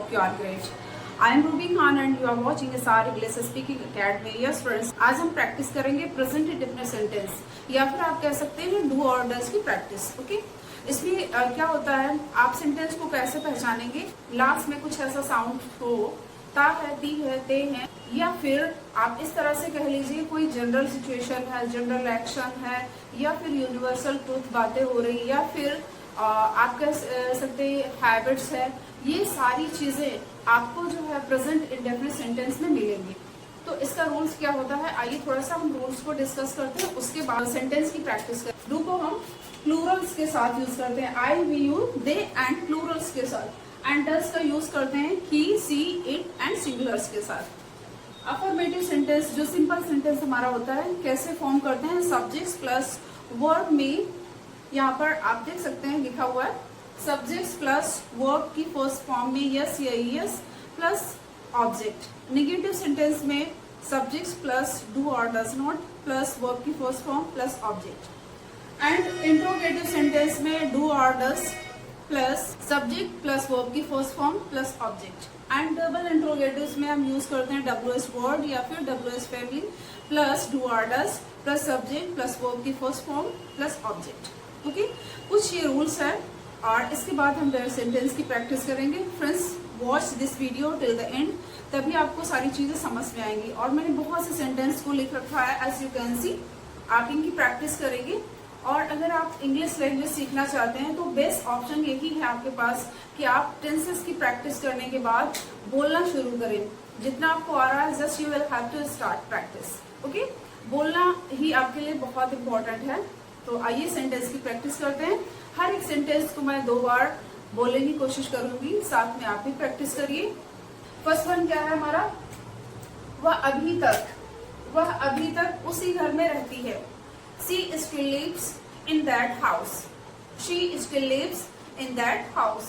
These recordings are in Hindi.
hope you are great. I am Ruby Khan and you are watching SR English Speaking Academy. Yes friends, आज हम प्रैक्टिस करेंगे प्रेजेंट इंडेफिनिट सेंटेंस या फिर आप कह सकते हैं डू और डज की प्रैक्टिस. ओके, इसमें क्या होता है, आप सेंटेंस को कैसे पहचानेंगे, लास्ट में कुछ ऐसा साउंड हो, ता है, ती है, ते है, या फिर आप इस तरह से कह लीजिए कोई जनरल सिचुएशन है, जनरल एक्शन है, या फिर यूनिवर्सल ट्रूथ बातें हो रही, या फिर आप कह सकते हैं हैबिट्स है. ये सारी चीजें आपको जो है प्रेजेंट इंडेफिनिट सेंटेंस में मिलेंगी. तो इसका रूल्स क्या होता है, आइए थोड़ा सा हम रूल्स को डिस्कस करते हैं, उसके बाद सेंटेंस की प्रैक्टिस करते हैं. डू को हम प्लूरल्स के साथ यूज करते हैं, I, we, you, they and plurals के साथ. एंड डज का यूज करते हैं he, she, it and singulars के साथ. अफर्मेटिव सेंटेंस जो सिंपल सेंटेंस हमारा होता है कैसे फॉर्म करते हैं, सब्जेक्ट्स प्लस वर्ब में, यहाँ पर आप देख सकते हैं लिखा हुआ है सब्जेक्ट्स प्लस वर्ब की फर्स्ट फॉर्म में यस या es plus object. Negative sentence में सब्जेक्ट्स प्लस डू और डज नॉट प्लस वर्ब की first form plus object. And interrogative sentence में डू और does plus subject plus verb की first form plus object. And double interrogatives में हम यूज करते हैं डब्ल्यूएस वर्ड या फिर डब्ल्यूएस फैमिली प्लस डू और does plus subject plus verb की first form plus object. Okay, कुछ ये रूल्स है और इसके बाद हम सेंटेंस की प्रैक्टिस करेंगे. Friends, watch this video till the end, तभी आपको सारी चीजें समझ में आएंगी. और मैंने बहुत से सेंटेंस को लिख रखा है, एज यू कैन सी. आप इनकी प्रैक्टिस करेंगे. और अगर आप इंग्लिश लैंग्वेज सीखना चाहते हैं तो बेस्ट ऑप्शन यही है आपके पास कि आप टेंसेस की प्रैक्टिस करने के बाद बोलना शुरू करें. जितना आपको आ रहा है just you will have to start practice. Okay, बोलना ही आपके लिए बहुत इंपॉर्टेंट है. तो आइए सेंटेंस की प्रैक्टिस करते हैं. हर एक सेंटेंस को मैं 2 बार बोलने की कोशिश करूंगी, साथ में आप भी प्रैक्टिस करिए. फर्स्ट वन क्या है हमारा, वह अभी तक उसी घर में रहती है. She still lives in that house. She still lives in that house.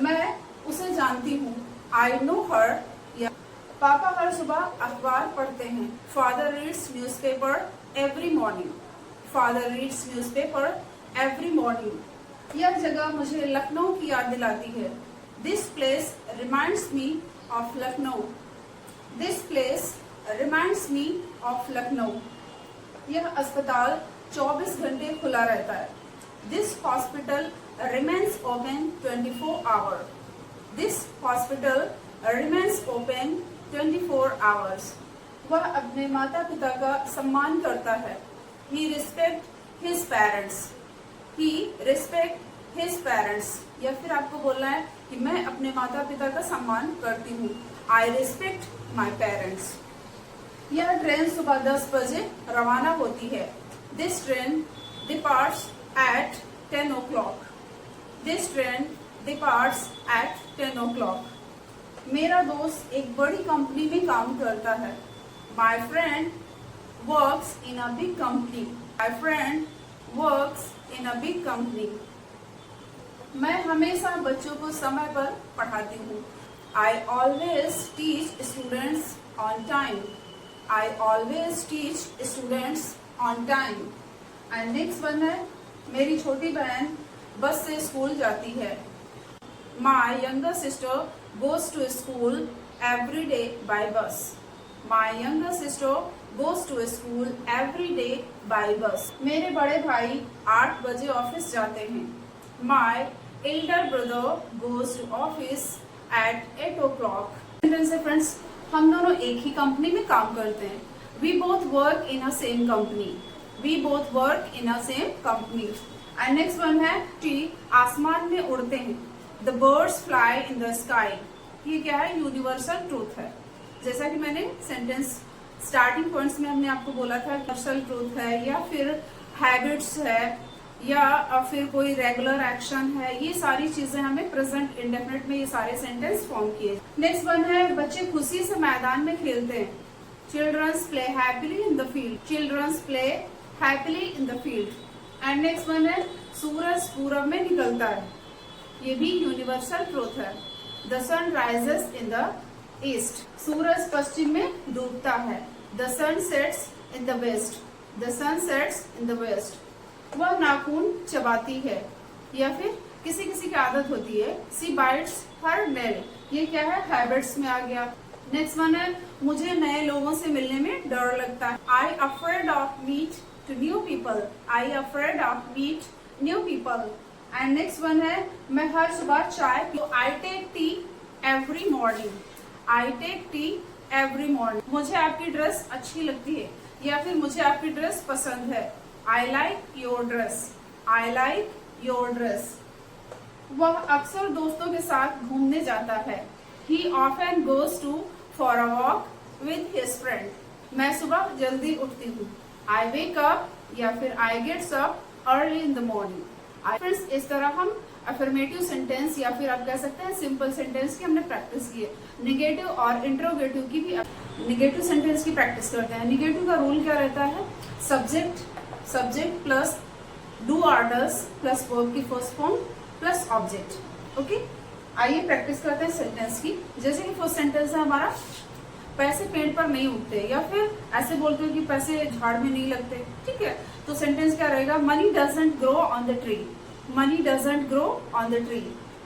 मैं उसे जानती हूँ. I know her. या पापा हर सुबह अखबार पढ़ते हैं. Father reads newspaper every morning. Father reads newspaper every morning. यह जगह मुझे लखनऊ की याद दिलाती है. This place reminds me of Lucknow. This place reminds me of Lucknow. यह अस्पताल 24 घंटे खुला रहता है. This hospital remains open 24 hours. This hospital remains open 24 hours. वह अपने माता पिता का सम्मान करता है. He respects his parents. He respects his parents. या फिर आपको बोलना है कि मैं अपने माता पिता का सम्मान करती हूँ. I respect my parents. यह ट्रेन सुबह 10 बजे रवाना होती है. This train departs at 10 o'clock. This train departs at 10 o'clock. मेरा दोस्त एक बड़ी कंपनी में काम करता है. My friend works in a big company. My friend works in a big company. मैं हमेशा बच्चों को समय पर पढ़ाती हूँ. I always teach students on time. I always teach students on time. And next one है, मेरी छोटी बहन बस से स्कूल जाती है. My younger sister goes to school every day by bus. My younger sister goes to school every day by bus. मेरे बड़े भाई 8 बजे ऑफिस जाते हैं. My elder brother goes to office at 8 o'clock. Friends, हम दोनों एक ही कंपनी में काम करते हैं. We both work in a same company. We both work in a same company. And next one है, आसमान में उड़ते हैं. The birds fly in the sky. ये क्या है, यूनिवर्सल ट्रूथ है. जैसा कि मैंने सेंटेंस स्टार्टिंग पॉइंट्स में हमने आपको बोला था, यूनिवर्सल ट्रूथ है या फिर हैबिट्स है या फिर कोई रेगुलर एक्शन है. ये सारी चीजें हमें प्रेजेंट इंडेफिनिट में ये सारे सेंटेंस फॉर्म किए. नेक्स्ट वन है, बच्चे खुशी से मैदान में खेलते हैं. Childrens play happily in the field. Childrens play happily in the field. And next one है, सूरज पूरब में निकलता है. ये भी यूनिवर्सल ट्रूथ है. The sun rises in the east. सूरज पश्चिम में डूबता है. The sun sets in the west. The sun sets in the west. वह नाखून चबाती है. या फिर किसी किसी की आदत होती है, सी बाइट्स हर नेल. ये क्या है, हैबिट्स में आ गया। नेक्स्ट वन है मुझे नए लोगों से मिलने में डर लगता है। I afraid of meet to new people. I afraid of meet new people. And next one है मैं हर सुबह चाय पी। I take tea every morning. I take tea every morning. मुझे आपकी ड्रेस अच्छी लगती है या फिर मुझे आपकी ड्रेस पसंद है। I like your dress. I like your dress. वह अक्सर दोस्तों के साथ घूमने जाता है। He often goes to for a walk with his friend. मैं सुबह जल्दी उठती हूँ। I wake up या फिर I gets up early in the morning. Friends इस तरह हम अफर्मेटिव सेंटेंस या फिर आप कह सकते हैं सिंपल सेंटेंस की हमने प्रैक्टिस की है। निगेटिव और इंट्रोगेटिव की भी निगेटिव सेंटेंस की प्रैक्टिस करते हैं। निगेटिव का रूल क्या रहता है, subject plus do or does plus verb की first form plus object. Okay, आइए प्रैक्टिस करते हैं सेंटेंस की। जैसे कि फर्स्ट सेंटेंस है हमारा, पैसे पेड़ पर नहीं उगते, या फिर ऐसे बोलते हो कि पैसे झाड़ में नहीं लगते। ठीक है, तो सेंटेंस क्या रहेगा, money doesn't grow on the tree. Money doesn't grow on the tree.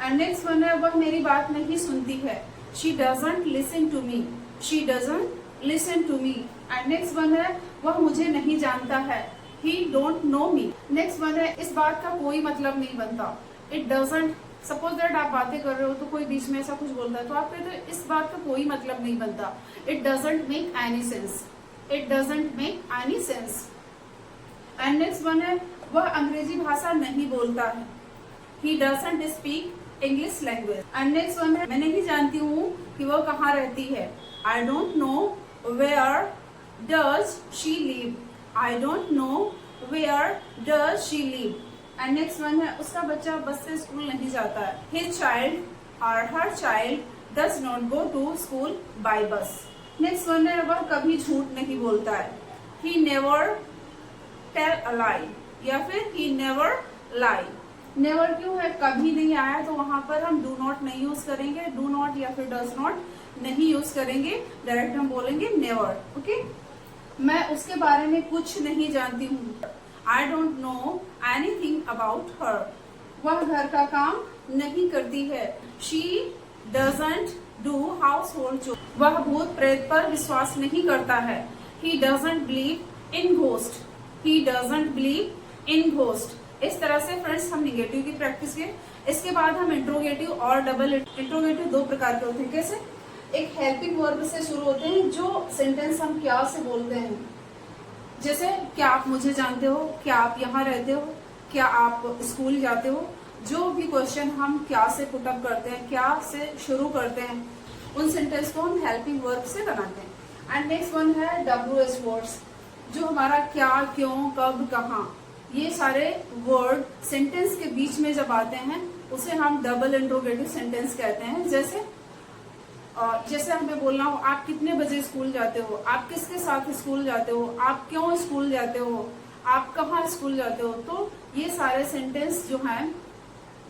And next one है वह मेरी बात नहीं सुनती है। She doesn't listen to me. She doesn't listen to me. And next one है वह मुझे नहीं जानता है। He don't know me. Next one है इस बात का कोई मतलब नहीं बनता। इट डजंट, सपोज दैट आप बातें कर रहे हो तो कोई बीच में ऐसा कुछ बोलता है तो आप कहते हो इस बात का कोई मतलब नहीं बनता। It doesn't make any sense. It doesn't make any sense. And next one है वह अंग्रेजी भाषा नहीं बोलता है। He doesn't speak English language. And next one है मैं नहीं जानती हूँ कि वह कहाँ रहती है। I don't know where does she live. I don't know where does she live. And next one है उसका बच्चा बस से स्कूल नहीं जाता है। हिज चाइल्ड और her child does not go to school by bus. Next one है वह कभी झूठ नहीं बोलता है। ही नेवर टेल अ लाई या फिर ही नेवर लाई। नेवर क्यों है, कभी नहीं आया तो वहां पर हम डू नॉट नहीं यूज करेंगे। डू नॉट या फिर डज नॉट नहीं यूज करेंगे, डायरेक्ट हम बोलेंगे नेवर। ओके, मैं उसके बारे में कुछ नहीं जानती हूँ। I don't know anything about her. वह घर का काम नहीं करती है। She doesn't do household chores. वह भूत प्रेत पर विश्वास नहीं करता है। He doesn't believe in ghost. He doesn't believe in ghost. इस तरह से फ्रेंड्स हम निगेटिव की प्रैक्टिस किए। इसके बाद हम इंट्रोगेटिव और डबल इंट्रोगेटिव दो प्रकार के होते हैं। कैसे, एक हेल्पिंग वर्ब से शुरू होते हैं जो सेंटेंस हम क्या से बोलते हैं। जैसे क्या आप मुझे जानते हो, क्या आप यहाँ रहते हो, क्या आप स्कूल जाते हो। जो भी क्वेश्चन हम क्या से पुटअप करते हैं, क्या से शुरू करते हैं, उन सेंटेंस को हम हेल्पिंग वर्ब से बनाते हैं। एंड नेक्स्ट वन है WH वर्ड्स, जो हमारा क्या, क्यों, कब, कहाँ, ये सारे वर्ड सेंटेंस के बीच में जब आते हैं उसे हम डबल इंट्रोगेटिव सेंटेंस कहते हैं। जैसे हमें बोलना हो आप कितने बजे स्कूल जाते हो, आप किसके साथ स्कूल जाते हो, आप क्यों स्कूल जाते हो, आप कहाँ स्कूल जाते हो। तो ये सारे सेंटेंस जो हैं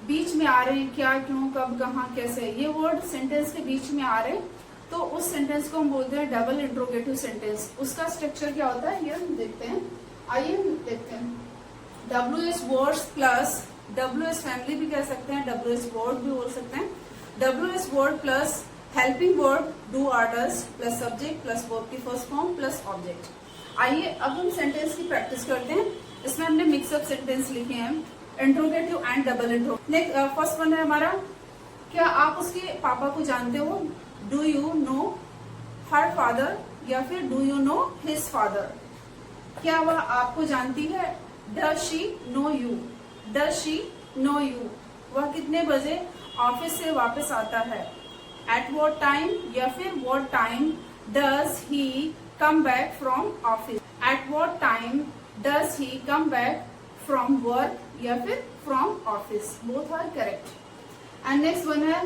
बीच में आ रहे हैं, क्या, क्यों, कब, कहाँ, कैसे, ये वर्ड सेंटेंस के बीच में आ रहे हैं, तो उस सेंटेंस को हम बोलते हैं डबल इंट्रोगेटिव सेंटेंस। उसका स्ट्रक्चर क्या होता है ये हम देखते हैं। आइए देखते हैं। WH words plus WH family भी कह सकते हैं, WH वर्ड भी बोल सकते हैं। WH word plus helping word do or does plus subject plus verb की फर्स्ट फॉर्म प्लस ऑब्जेक्ट। आइए अब हम सेंटेंस की प्रैक्टिस करते हैं। इसमें हमने मिक्सअप सेंटेंस लिखे हैं, interrogative and double intro. Next first one है हमारा, क्या आप उसके पापा को जानते हो। Do you know her father या फिर do you know his father. क्या वह आपको जानती है। Does she know you. Does she know you. वह कितने बजे ऑफिस से वापस आता है। एट वॉट टाइम या फिर what time does he come back from office. At what time does he come back from work या फिर from office. Both are correct. And next one है,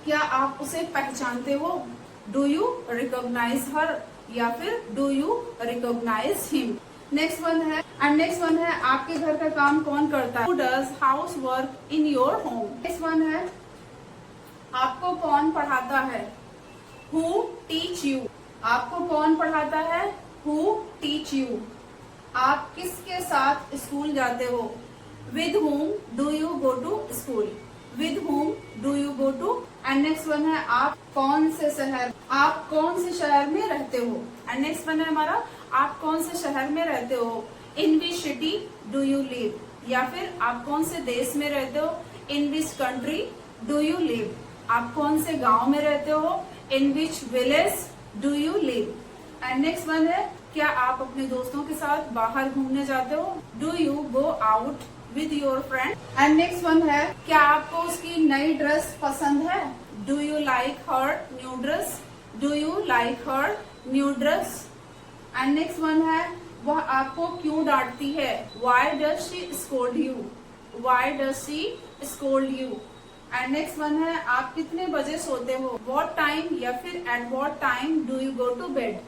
क्या आप उसे पहचानते हो। डू यू रिकॉग्नाइज हर या फिर do you recognise him. Next one है आपके घर का काम कौन करता है। Who does house work in your home. Next one है, आपको कौन पढ़ाता है। Who teach you. आपको कौन पढ़ाता है। Who teach you. आप किसके साथ स्कूल जाते हो। With whom do you go to school. With whom do you go to. And next one है आप कौन से शहर में रहते हो। एंड नेक्स्ट वन है हमारा आप कौन से शहर में रहते हो, in which city do you live, या फिर आप कौन से देश में रहते हो, in which country do you live. आप कौन से गांव में रहते हो, in which village do you live. And next one है क्या आप अपने दोस्तों के साथ बाहर घूमने जाते हो, do you go out with your friend. And next one है क्या आपको उसकी नई ड्रेस पसंद है, do you like her new dress, do you like her new dress. And next one है वह आपको क्यों डांटती है, why does she scold you, why does she scold you. And next one है आप कितने बजे सोते हो, व्हाट टाइम, या फिर at what time do you go to bed,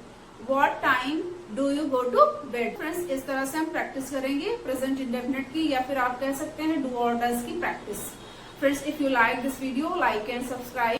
what time do you go to bed. Friends इस तरह से हम प्रैक्टिस करेंगे प्रेजेंट इंडेफिनिट की, या फिर आप कह सकते हैं डू और डज की practice. Friends if you like this video, like and subscribe.